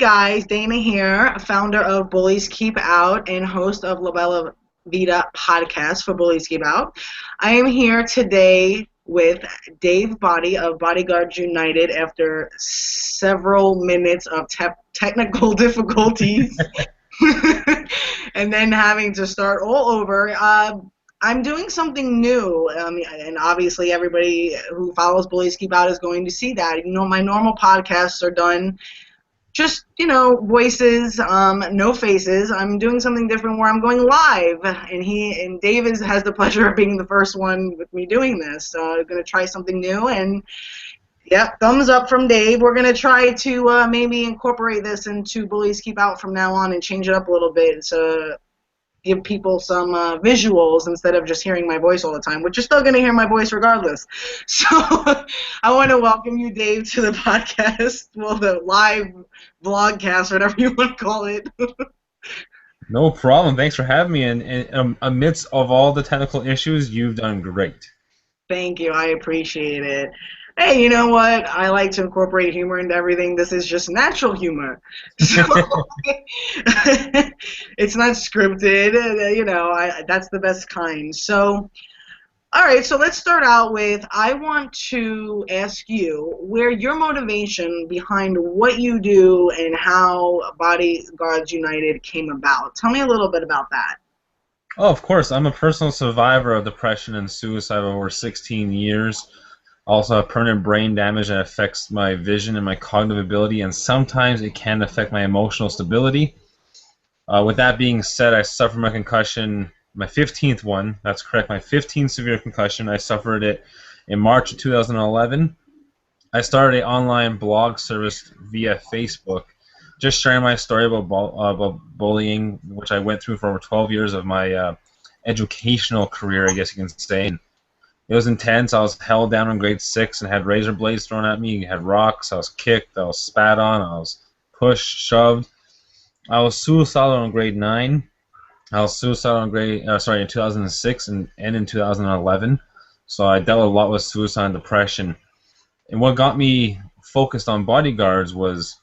guys, Dana here, founder of Bullies Keep Out and host of La Bella Vita podcast for Bullies Keep Out. I am here today with Dave Boddy of Boddyguards United after several minutes of technical difficulties and then having to start all over. I'm doing something new, and obviously everybody who follows Bullies Keep Out is going to see that. You know, my normal podcasts are done just, voices, no faces. I'm doing something different where I'm going live, and Dave has the pleasure of being the first one with me doing this. So I'm going to try something new, and yeah, thumbs up from Dave. We're going to try to maybe incorporate this into Bullies Keep Out from now on and change it up a little bit to give people some visuals instead of just hearing my voice all the time, which you're still going to hear my voice regardless. So I want to welcome you, Dave, to the podcast, well, the live vlogcast, whatever you want to call it. No problem. Thanks for having me. And amidst of all the technical issues, you've done great. Thank you. I appreciate it. Hey, you know what? I like to incorporate humor into everything. This is just natural humor. So it's not scripted. That's the best kind. So, all right, so let's start out with, I want to ask you where your motivation behind what you do and how Boddyguards United came about. Tell me a little bit about that. Oh, of course. I'm a personal survivor of depression and suicide over 16 years. Also have permanent brain damage that affects my vision and my cognitive ability, and sometimes it can affect my emotional stability. With that being said, I suffered my concussion, my 15th one, that's correct, my 15th severe concussion. I suffered it in March of 2011. I started an online blog service via Facebook, just sharing my story about bullying, which I went through for over 12 years of my educational career, I guess you can say. It was intense. I was held down in grade 6 and had razor blades thrown at me. I had rocks. I was kicked. I was spat on. I was pushed, shoved. I was suicidal in grade 9. I was suicidal in 2006 and in 2011. So I dealt a lot with suicide and depression. And what got me focused on bodyguards was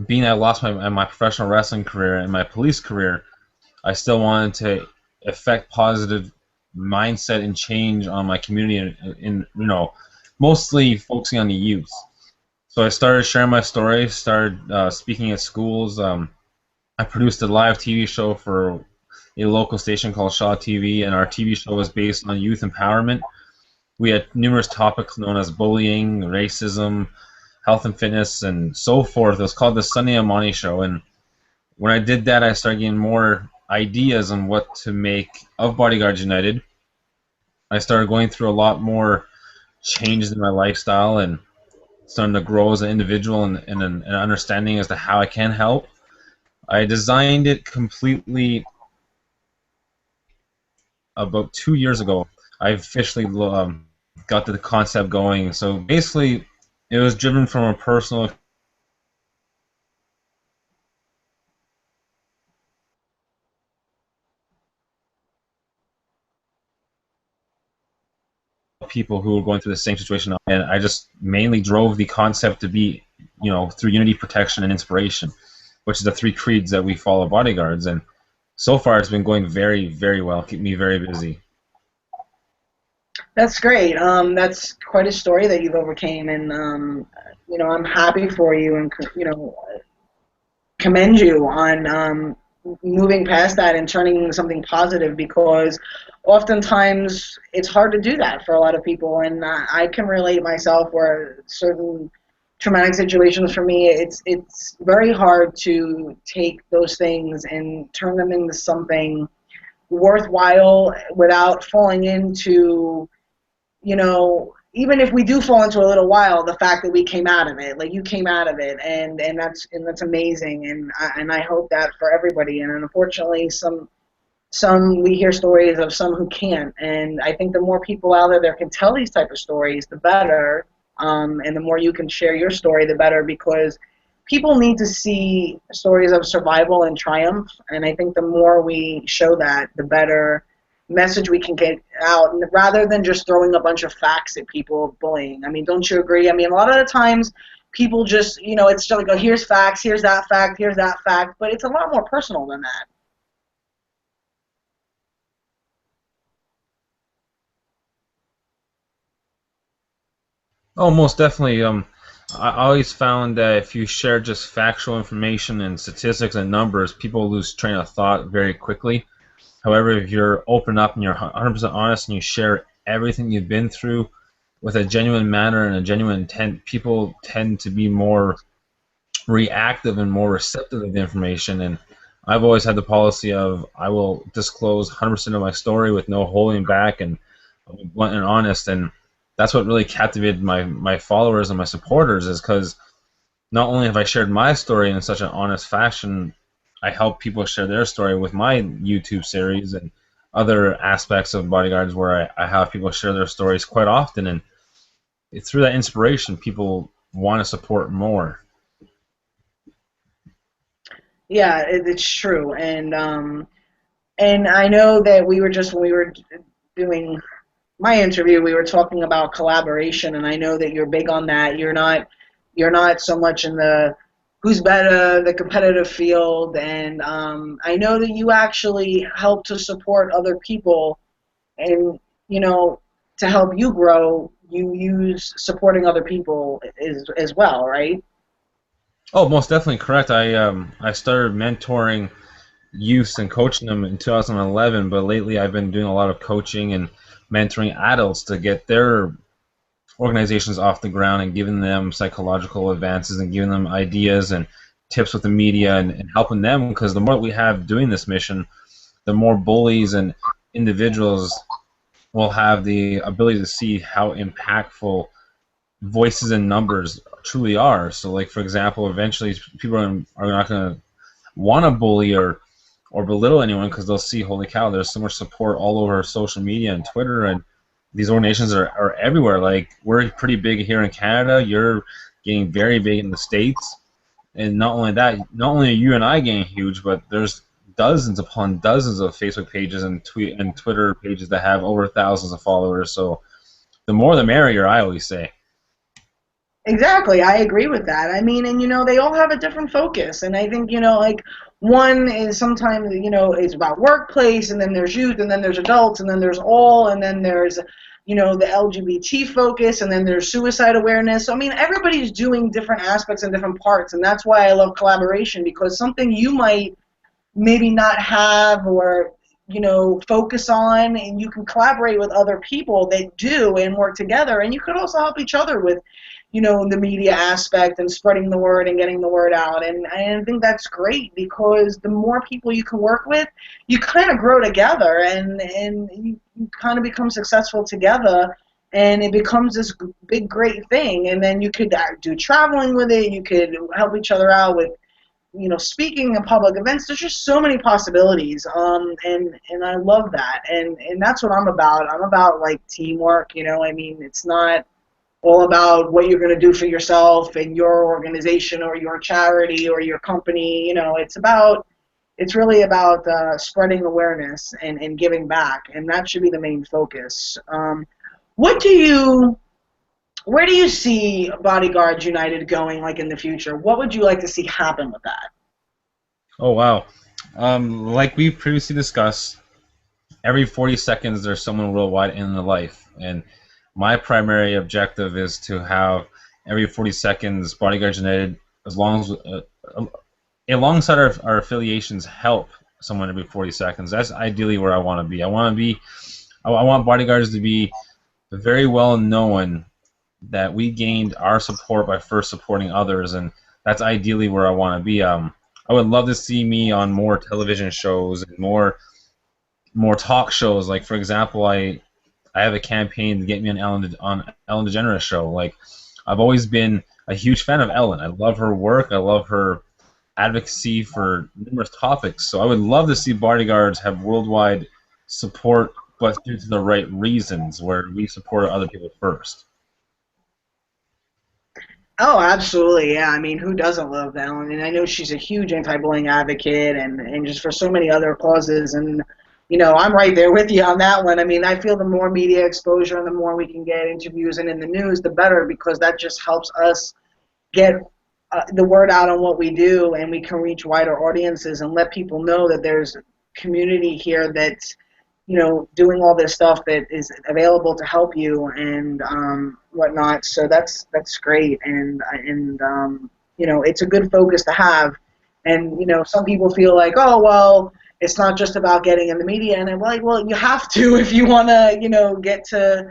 being I lost my professional wrestling career and my police career. I still wanted to affect positive mindset and change on my community, in mostly focusing on the youth. So I started sharing my story, started speaking at schools. I produced a live TV show for a local station called Shaw TV, and our TV show was based on youth empowerment. We had numerous topics known as bullying, racism, health and fitness, and so forth. It was called the Sunday Amani Show, and when I did that, I started getting more ideas on what to make of Boddyguards United. I started going through a lot more changes in my lifestyle and starting to grow as an individual and an understanding as to how I can help. I designed it completely about 2 years ago. I officially got the concept going. So basically, it was driven from a personal people who were going through the same situation, and I just mainly drove the concept to be, through unity, protection, and inspiration, which is the 3 creeds that we follow bodyguards. And so far, it's been going very, very well. Keep me very busy. That's great. That's quite a story that you've overcame, and I'm happy for you, and commend you on moving past that and turning something positive, because oftentimes it's hard to do that for a lot of people, and I can relate myself where certain traumatic situations for me, it's very hard to take those things and turn them into something worthwhile without falling into, even if we do fall into a little while, the fact that we came out of it, like you came out of it, and that's amazing, and I hope that for everybody. And unfortunately, some we hear stories of some who can't, and I think the more people out there that can tell these type of stories, the better, and the more you can share your story, the better, because people need to see stories of survival and triumph, and I think the more we show that, the better message we can get out, rather than just throwing a bunch of facts at people of bullying. I mean, don't you agree? I mean, a lot of the times people just, it's just like, oh, here's facts, here's that fact, here's that fact, but it's a lot more personal than that. Oh, most definitely. I always found that if you share just factual information and statistics and numbers, people lose train of thought very quickly. However, if you're open up and you're 100% honest and you share everything you've been through with a genuine manner and a genuine intent, people tend to be more reactive and more receptive of the information. And I've always had the policy of I will disclose 100% of my story with no holding back and blunt and honest. And that's what really captivated my followers and my supporters, is because not only have I shared my story in such an honest fashion, I help people share their story with my YouTube series and other aspects of Bodyguards where I have people share their stories quite often. And through that inspiration, people want to support more. Yeah, it's true. And I know that we were just, when we were doing my interview, we were talking about collaboration, and I know that you're big on that. You're not so much in the who's better, the competitive field, and I know that you actually help to support other people, and you know, to help you grow, you use supporting other people as well, right? Oh, most definitely correct. I started mentoring youth and coaching them in 2011, but lately I've been doing a lot of coaching and mentoring adults to get their organizations off the ground and giving them psychological advances and giving them ideas and tips with the media and helping them, because the more we have doing this mission, the more bullies and individuals will have the ability to see how impactful voices and numbers truly are. So, like for example, eventually people are not going to want to bully or belittle anyone because they'll see, holy cow, there's so much support all over social media and Twitter, and these organizations are everywhere. Like, we're pretty big here in Canada. You're getting very big in the States. And not only that, not only are you and I getting huge, but there's dozens upon dozens of Facebook pages and Twitter pages that have over thousands of followers. So the more the merrier, I always say. Exactly, I agree with that. I mean, and they all have a different focus, and I think like one is sometimes it's about workplace, and then there's youth, and then there's adults, and then there's all, and then there's the LGBT focus, and then there's suicide awareness. So I mean, everybody's doing different aspects and different parts, and that's why I love collaboration, because something you might maybe not have or focus on, and you can collaborate with other people that do and work together, and you could also help each other with the media aspect and spreading the word and getting the word out. And I think that's great, because the more people you can work with, you kind of grow together, and you kind of become successful together, and it becomes this big, great thing. And then you could do traveling with it. You could help each other out with speaking in public events. There's just so many possibilities, and I love that, and that's what I'm about. I'm about like teamwork. I mean, it's not all about what you're going to do for yourself and your organization or your charity or your company. It's really about spreading awareness and giving back, and that should be the main focus. What do you Where do you see Bodyguards United going, like, in the future? What would you like to see happen with that? Oh, wow. Like we previously discussed, every 40 seconds there's someone worldwide in the life. And my primary objective is to have every 40 seconds Bodyguards United, as long as alongside our affiliations, help someone every 40 seconds. That's ideally where I want to be. I want Bodyguards to be very well known that we gained our support by first supporting others, and that's ideally where I want to be. I would love to see me on more television shows and more talk shows. Like, for example, I have a campaign to get me on Ellen DeGeneres show. Like, I've always been a huge fan of Ellen. I love her work. I love her advocacy for numerous topics. So I would love to see Bodyguards have worldwide support, but due to the right reasons, where we support other people first. Oh, absolutely. Yeah. I mean, who doesn't love Ellen? And I know she's a huge anti-bullying advocate, and just for so many other causes. And, I'm right there with you on that one. I mean, I feel the more media exposure and the more we can get interviews and in the news, the better, because that just helps us, get the word out on what we do, and we can reach wider audiences and let people know that there's community here that's doing all this stuff that is available to help you and whatnot. So that's great, and it's a good focus to have. And some people feel like, oh well, it's not just about getting in the media, and I'm like, well, you have to if you want to, get to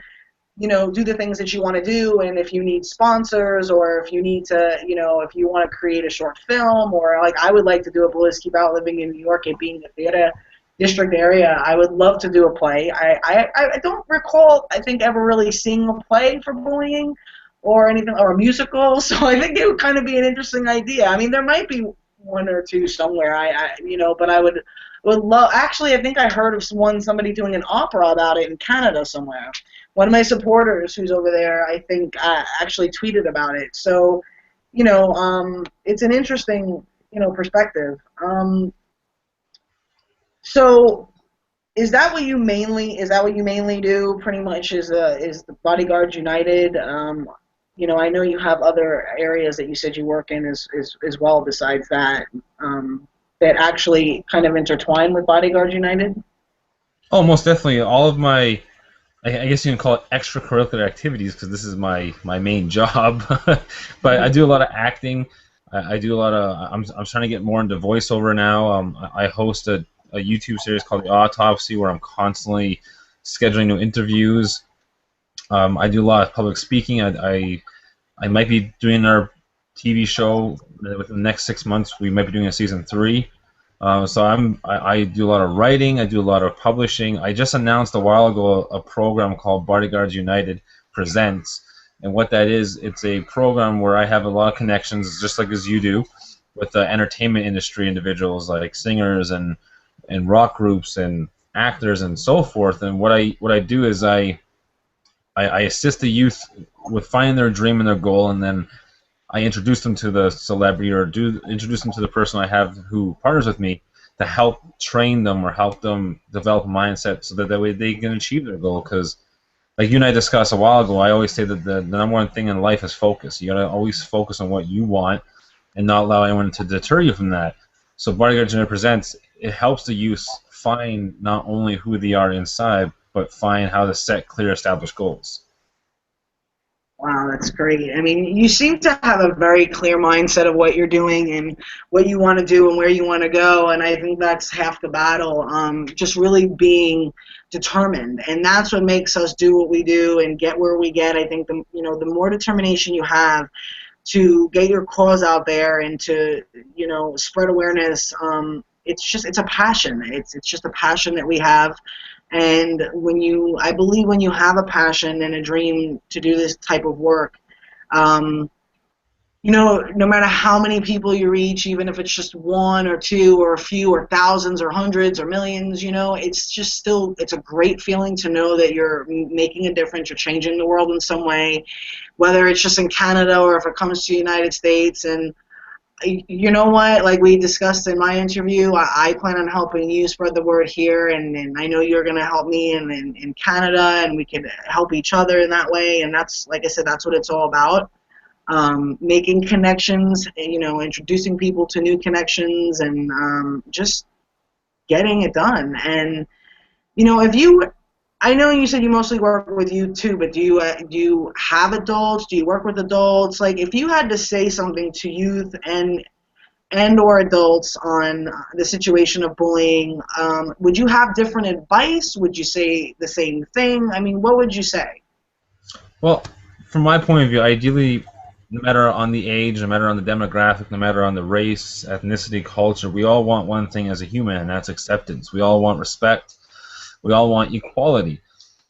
do the things that you want to do, and if you need sponsors, or if you need to, if you want to create a short film, or like I would like to do a Boys Keep Out living in New York, it being a theater district area, I would love to do a play. I don't recall, I think, ever really seeing a play for bullying or anything, or a musical, so I think it would kind of be an interesting idea. I mean, there might be one or two somewhere, but I would love, actually, I think I heard of somebody doing an opera about it in Canada somewhere. One of my supporters who's over there, I think, actually tweeted about it. So, it's an interesting, perspective. So, is that what you mainly do? Pretty much is the Bodyguards United. I know you have other areas that you said you work in as well besides that, that actually kind of intertwine with Bodyguards United. Oh, most definitely. All of my, I guess you can call it extracurricular activities because this is my main job. But I do a lot of acting. I do a lot of. I'm trying to get more into voiceover now. I host a YouTube series called The Autopsy where I'm constantly scheduling new interviews. I do a lot of public speaking. I might be doing our TV show within the next 6 months. We might be doing a season 3. So I do a lot of writing. I do a lot of publishing. I just announced a while ago a program called Boddyguards United Presents, and what that is, it's a program where I have a lot of connections, just like as you do, with the entertainment industry individuals like singers and rock groups and actors and so forth. And what I do is I assist the youth with finding their dream and their goal, and then I introduce them to the celebrity or introduce them to the person I have who partners with me to help train them or help them develop a mindset so that way they can achieve their goal. Because like you and I discussed a while ago, I always say that the number one thing in life is focus. You got to always focus on what you want and not allow anyone to deter you from that. So Bodyguards United Presents, it helps the youth find not only who they are inside, but find how to set clear, established goals. Wow, that's great. I mean, you seem to have a very clear mindset of what you're doing and what you want to do and where you want to go, and I think that's half the battle, just really being determined, and that's what makes us do what we do and get where we get. I think the more determination you have to get your cause out there and to spread awareness, it's a passion. It's just a passion that we have. And I believe when you have a passion and a dream to do this type of work, no matter how many people you reach, even if it's just one or two or a few or thousands or hundreds or millions, it's a great feeling to know that you're making a difference, you're changing the world in some way, whether it's just in Canada or if it comes to the United States. And you know what, like we discussed in my interview, I plan on helping you spread the word here, and I know you're going to help me in Canada, and we can help each other in that way. And that's, like I said, that's what it's all about, making connections, introducing people to new connections, and just getting it done. And I know you said you mostly work with youth too, but do you have adults? Do you work with adults? Like, if you had to say something to youth and or adults on the situation of bullying, would you have different advice? Would you say the same thing? I mean, what would you say? Well, from my point of view, ideally, no matter on the age, no matter on the demographic, no matter on the race, ethnicity, culture, we all want one thing as a human, and that's acceptance. We all want respect. We all want equality.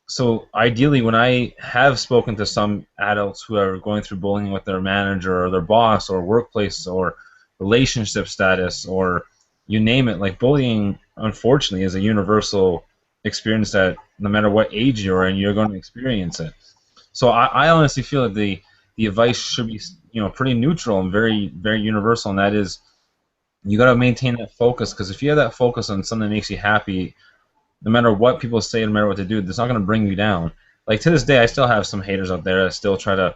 So ideally, when I have spoken to some adults who are going through bullying with their manager or their boss or workplace or relationship status or you name it, like bullying, unfortunately, is a universal experience that no matter what age you're in, you're going to experience it. So I honestly feel that the advice should be pretty neutral and very, very universal, and that is you got to maintain that focus, because if you have that focus on something that makes you happy, no matter what people say, no matter what they do, it's not going to bring you down. Like, to this day, I still have some haters out there that still try to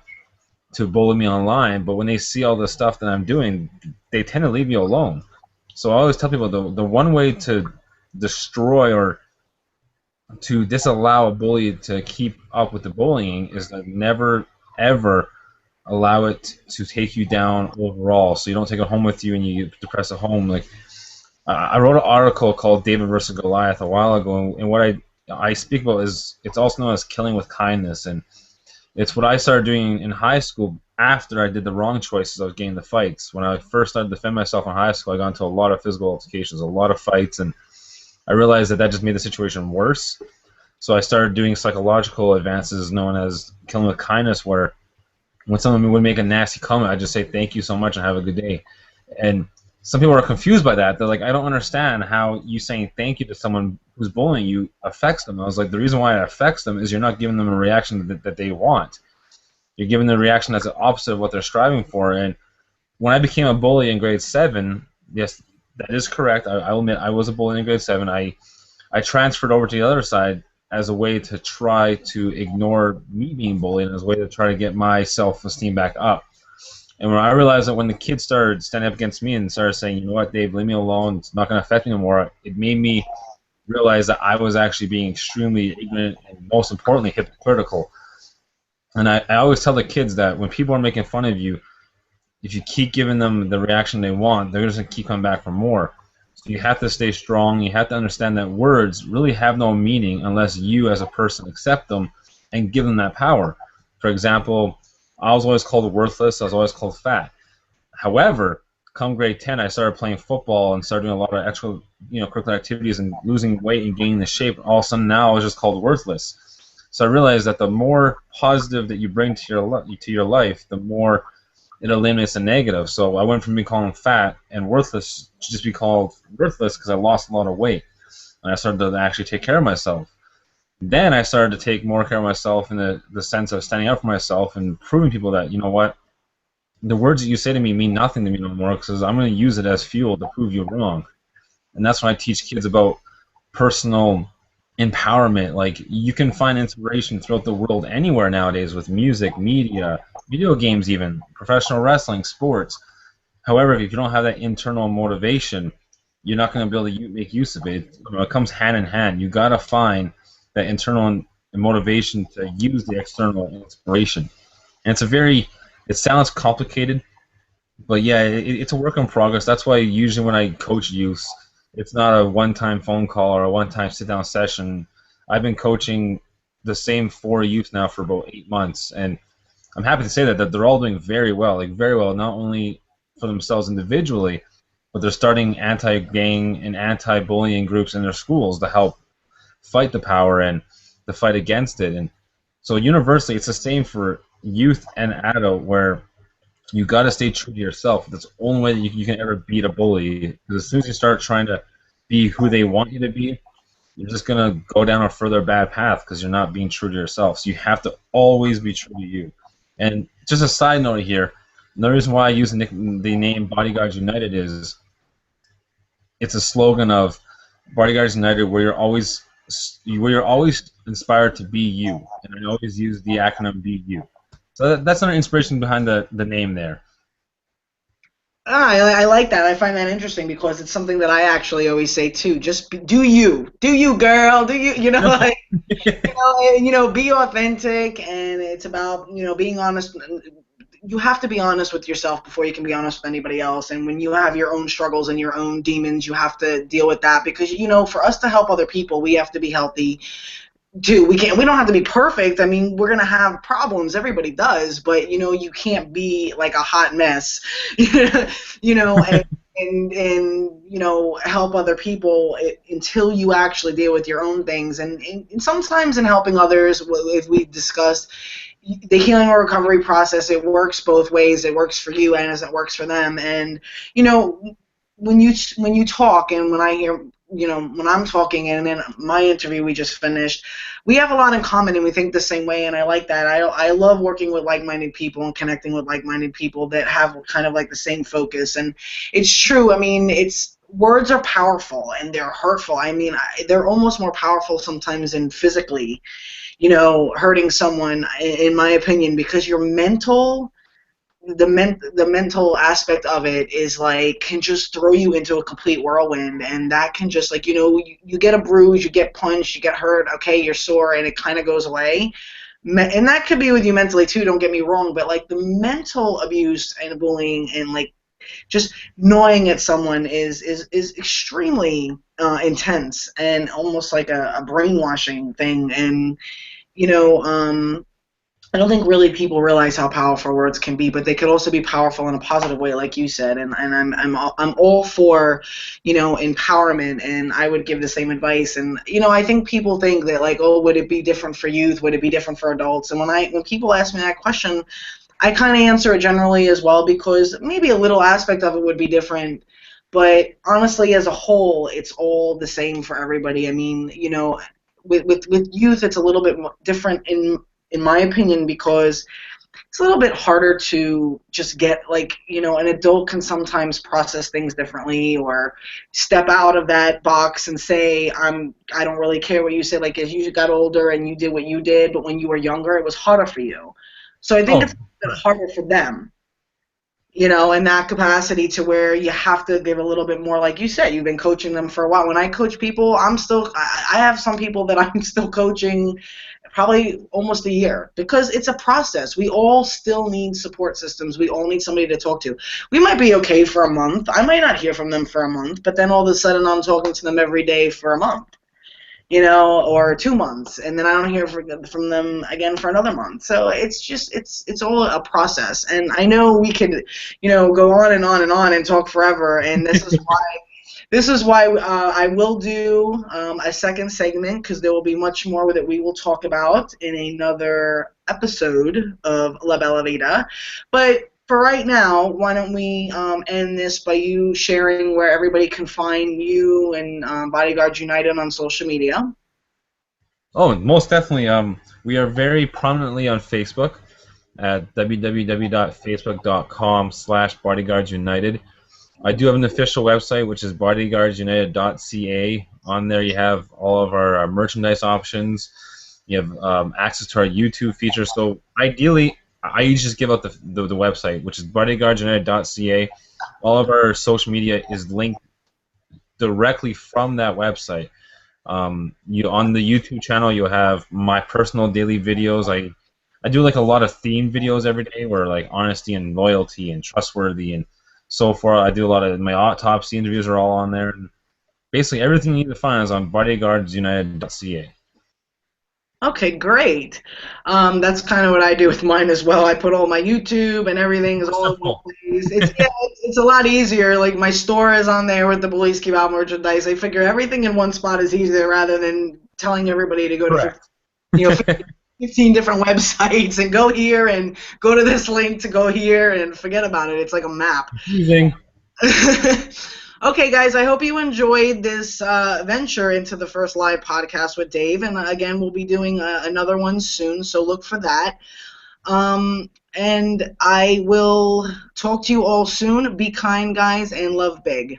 to bully me online, but when they see all the stuff that I'm doing, they tend to leave me alone. So I always tell people the one way to destroy or to disallow a bully to keep up with the bullying is to never ever allow it to take you down overall. So you don't take it home with you and you depress it home. Like I wrote an article called David versus Goliath a while ago, and what I speak about is it's also known as killing with kindness, and it's what I started doing in high school after I did the wrong choices. I was getting the fights. When I first started to defend myself in high school, I got into a lot of physical altercations, a lot of fights, and I realized that just made the situation worse. So I started doing psychological advances known as killing with kindness, where when someone would make a nasty comment, I just say thank you so much and have a good day. And some people are confused by that. They're like, I don't understand how you saying thank you to someone who's bullying you affects them. I was like, the reason why it affects them is you're not giving them a reaction that they want. You're giving them a reaction that's the opposite of what they're striving for. And when I became a bully in grade 7, yes, that is correct. I'll admit I was a bully in grade 7. I transferred over to the other side as a way to try to ignore me being bullied and as a way to try to get my self-esteem back up. And when I realized that when the kids started standing up against me and started saying, you know what, Dave, leave me alone, it's not going to affect me anymore, it made me realize that I was actually being extremely ignorant and, most importantly, hypocritical. And I always tell the kids that when people are making fun of you, if you keep giving them the reaction they want, they're just going to keep coming back for more. So you have to stay strong. You have to understand that words really have no meaning unless you as a person accept them and give them that power. For example, I was always called worthless. I was always called fat. However, come grade 10, I started playing football and started doing a lot of extra, curricular activities and losing weight and gaining the shape. All of a sudden, now I was just called worthless. So I realized that the more positive that you bring to your life, the more it eliminates the negative. So I went from being called fat and worthless to just be called worthless because I lost a lot of weight, and I started to actually take care of myself. Then I started to take more care of myself in the sense of standing up for myself and proving people that, you know what, the words that you say to me mean nothing to me no more because I'm going to use it as fuel to prove you wrong. And that's when I teach kids about personal empowerment. Like, you can find inspiration throughout the world anywhere nowadays with music, media, video games even, professional wrestling, sports. However, if you don't have that internal motivation, you're not going to be able to make use of it. It comes hand in hand. You got to find that internal motivation to use the external inspiration. And it sounds complicated, but yeah, it's a work in progress. That's why usually when I coach youth, it's not a one-time phone call or a one-time sit-down session. I've been coaching the same 4 youth now for about 8 months, and I'm happy to say that they're all doing very well, not only for themselves individually, but they're starting anti-gang and anti-bullying groups in their schools to help fight the power and the fight against it. And so universally, it's the same for youth and adult, where you got to stay true to yourself. That's the only way that you can ever beat a bully. Because as soon as you start trying to be who they want you to be, you're just going to go down a further bad path because you're not being true to yourself. So you have to always be true to you. And just a side note here, the reason why I use the name Boddyguards United is it's a slogan of Boddyguards United, where you're always inspired to be you. And I always use the acronym Be You. So that's an inspiration behind the name there. I like that. I find that interesting because it's something that I actually always say too. Just do you, girl, do you, like, be authentic, and it's about, being honest. You have to be honest with yourself before you can be honest with anybody else. And when you have your own struggles and your own demons, you have to deal with that because, for us to help other people, we have to be healthy too. We don't have to be perfect. I mean, we're going to have problems. Everybody does, but, you can't be like a hot mess, and help other people until you actually deal with your own things. And sometimes in helping others, as we've discussed, the healing or recovery process, it works both ways. It works for you and as it works for them. And, when you talk and when I hear, when I'm talking and in my interview we just finished, we have a lot in common and we think the same way, and I like that. I love working with like-minded people and connecting with like-minded people that have kind of like the same focus. And it's true. I mean, words are powerful and they're hurtful. I mean, they're almost more powerful sometimes than physically, hurting someone, in my opinion, because your mental the mental aspect of it is like can just throw you into a complete whirlwind, and that can just like you get a bruise, you get punched, you get hurt, okay, you're sore, and it kind of goes away. And that could be with you mentally too, don't get me wrong, but like the mental abuse and bullying and like just gnawing at someone is extremely intense and almost like a brainwashing thing. And you know I don't think really people realize how powerful words can be, but they could also be powerful in a positive way, like you said. And I'm all for, empowerment, and I would give the same advice. And I think people think that like, oh, would it be different for youth? Would it be different for adults? And when people ask me that question, I kind of answer it generally as well, because maybe a little aspect of it would be different, but honestly, as a whole, it's all the same for everybody. I mean, with youth, it's a little bit different in my opinion, because it's a little bit harder to just get like, an adult can sometimes process things differently or step out of that box and say, I don't really care what you say. Like as you got older and you did what you did, but when you were younger, it was harder for you. So I think Oh, it's a bit harder for them, in that capacity, to where you have to give a little bit more. Like you said, you've been coaching them for a while. When I coach people, I have some people that I'm still coaching probably almost a year, because it's a process. We all still need support systems. We all need somebody to talk to. We might be okay for a month. I might not hear from them for a month, but then all of a sudden I'm talking to them every day for a month, or 2 months, and then I don't hear from them again for another month. So it's all a process. And I know we could, go on and on and on and talk forever. And this is why I will do a second segment, because there will be much more that we will talk about in another episode of La Bella Vita. But for right now, why don't we end this by you sharing where everybody can find you and Bodyguards United on social media? oh, most definitely. We are very prominently on Facebook at www.facebook.com/bodyguardsunited. I do have an official website, which is bodyguardsunited.ca. On there, you have all of our merchandise options. You have access to our YouTube features. So ideally, I usually just give out the website, which is bodyguardsunited.ca. All of our social media is linked directly from that website. You on the YouTube channel, you'll have my personal daily videos. I do like a lot of theme videos every day, where like honesty and loyalty and trustworthy and so forth. I do a lot of my autopsy interviews are all on there. And basically, everything you need to find is on bodyguardsunited.ca. Okay, great. That's kind of what I do with mine as well. I put all my YouTube and everything is all over the Simple. place. It's a lot easier. Like my store is on there with the Police Keep Out merchandise. I figure everything in one spot is easier rather than telling everybody to go to Correct. 15 different websites and go here and go to this link to go here and forget about it. It's like a map. Confusing. Okay, guys, I hope you enjoyed this venture into the first live podcast with Dave. And again, we'll be doing another one soon, so look for that. And I will talk to you all soon. Be kind, guys, and love big.